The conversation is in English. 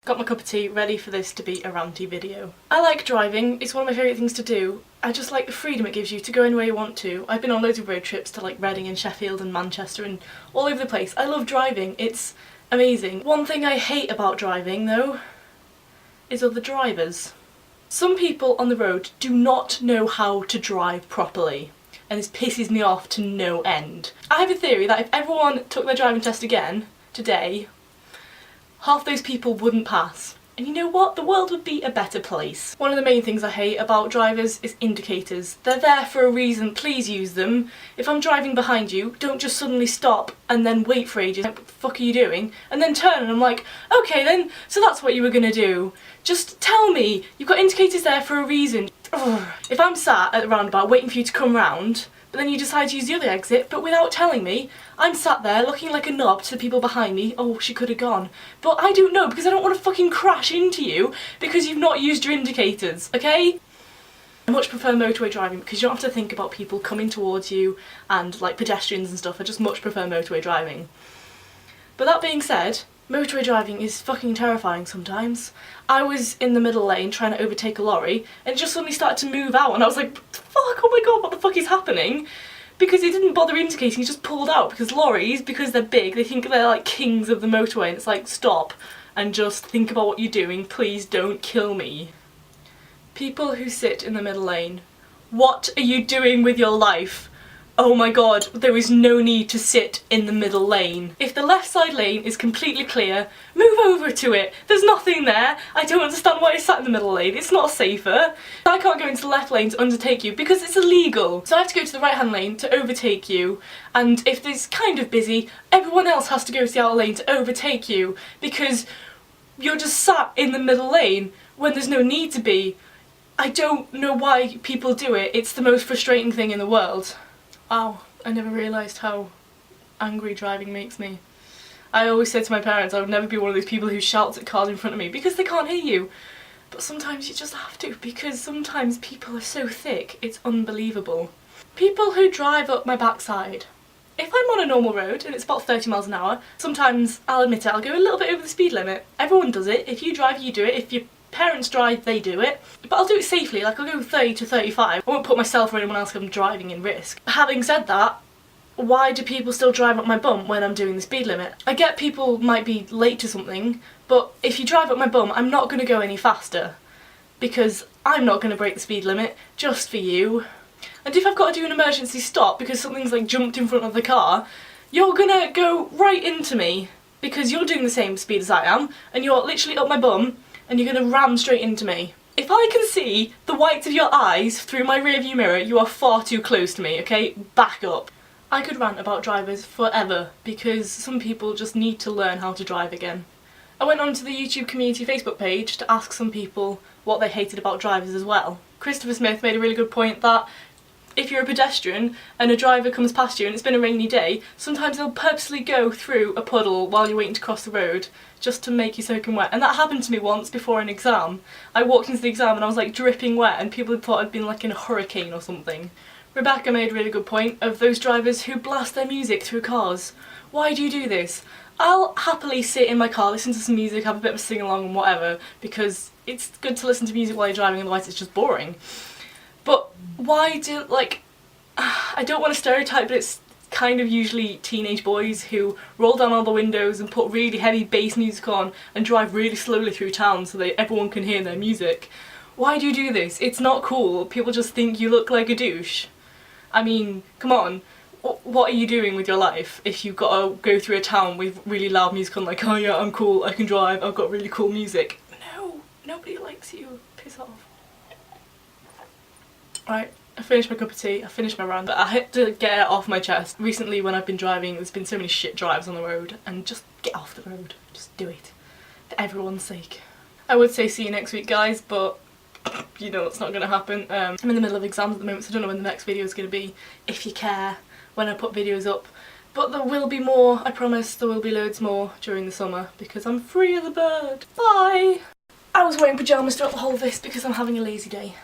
Got my cup of tea, ready for this to be a ranty video. I like driving, it's one of my favourite things to do. I just like the freedom it gives you to go anywhere you want to. I've been on loads of road trips to like Reading and Sheffield and Manchester and all over the place. I love driving, it's amazing. One thing I hate about driving though is other drivers. Some people on the road do not know how to drive properly, and this pisses me off to no end. I have a theory that if everyone took their driving test again today, half those people wouldn't pass. And you know what? The world would be a better place. One of the main things I hate about drivers is indicators. They're there for a reason, please use them. If I'm driving behind you, don't just suddenly stop and then wait for ages. Like, what the fuck are you doing? And then turn and I'm like, okay then, so that's what you were gonna do. Just tell me, you've got indicators there for a reason. Ugh. If I'm sat at the roundabout waiting for you to come round, but then you decide to use the other exit, but without telling me, I'm sat there looking like a knob to the people behind me. Oh, she could have gone. But I don't know because I don't want to fucking crash into you because you've not used your indicators, okay? I much prefer motorway driving because you don't have to think about people coming towards you and like pedestrians and stuff. I just much prefer motorway driving. But that being said, motorway driving is fucking terrifying sometimes. I was in the middle lane trying to overtake a lorry and it just suddenly started to move out and I was like, fuck, oh my god, what the fuck is happening? Because he didn't bother indicating, he just pulled out because lorries, because they're big, they think they're like kings of the motorway and it's like, stop and just think about what you're doing, please don't kill me. People who sit in the middle lane, what are you doing with your life? Oh my god, there is no need to sit in the middle lane. If the left side lane is completely clear, move over to it. There's nothing there. I don't understand why you sat in the middle lane. It's not safer. I can't go into the left lane to undertake you because it's illegal. So I have to go to the right hand lane to overtake you. And if it's kind of busy, everyone else has to go to the outer lane to overtake you because you're just sat in the middle lane when there's no need to be. I don't know why people do it. It's the most frustrating thing in the world. Wow, I never realised how angry driving makes me. I always said to my parents I would never be one of those people who shouts at cars in front of me because they can't hear you. But sometimes you just have to because sometimes people are so thick, it's unbelievable. People who drive up my backside. If I'm on a normal road and it's about 30 miles an hour, sometimes, I'll admit it, I'll go a little bit over the speed limit. Everyone does it. If you drive, you do it. If your parents drive, they do it. But I'll do it safely, like I'll go 30 to 35. I won't put myself or anyone else I'm driving in risk. Having said that, why do people still drive up my bum when I'm doing the speed limit? I get people might be late to something, but if you drive up my bum, I'm not going to go any faster. Because I'm not going to break the speed limit, just for you. And if I've got to do an emergency stop because something's like jumped in front of the car, you're gonna go right into me because you're doing the same speed as I am, and you're literally up my bum, and you're going to ram straight into me. If I can see the whites of your eyes through my rearview mirror, you are far too close to me, okay? Back up. I could rant about drivers forever because some people just need to learn how to drive again. I went onto the YouTube community Facebook page to ask some people what they hated about drivers as well. Christopher Smith made a really good point that if you're a pedestrian and a driver comes past you and it's been a rainy day, sometimes they'll purposely go through a puddle while you're waiting to cross the road just to make you soaking wet. And that happened to me once before an exam. I walked into the exam and I was like dripping wet and people had thought I'd been like in a hurricane or something. Rebecca made a really good point of those drivers who blast their music through cars. Why do you do this? I'll happily sit in my car, listen to some music, have a bit of a sing-along and whatever, because it's good to listen to music while you're driving, otherwise it's just boring. But why do, like, I don't want to stereotype, but it's kind of usually teenage boys who roll down all the windows and put really heavy bass music on and drive really slowly through town so that everyone can hear their music. Why do you do this? It's not cool. People just think you look like a douche. I mean, come on. What are you doing with your life if you've got to go through a town with really loud music on, like, oh yeah, I'm cool, I can drive, I've got really cool music? No, nobody likes you. Piss off. Right, I finished my cup of tea, I finished my rant, but I had to get it off my chest. Recently when I've been driving, there's been so many shit drives on the road, and just get off the road. Just do it. For everyone's sake. I would say see you next week, guys, but you know it's not going to happen. I'm in the middle of exams at the moment, so I don't know when the next video is going to be, if you care, when I put videos up. But there will be more, I promise, there will be loads more during the summer, because I'm free as a bird. Bye! I was wearing pyjamas throughout the whole of this because I'm having a lazy day.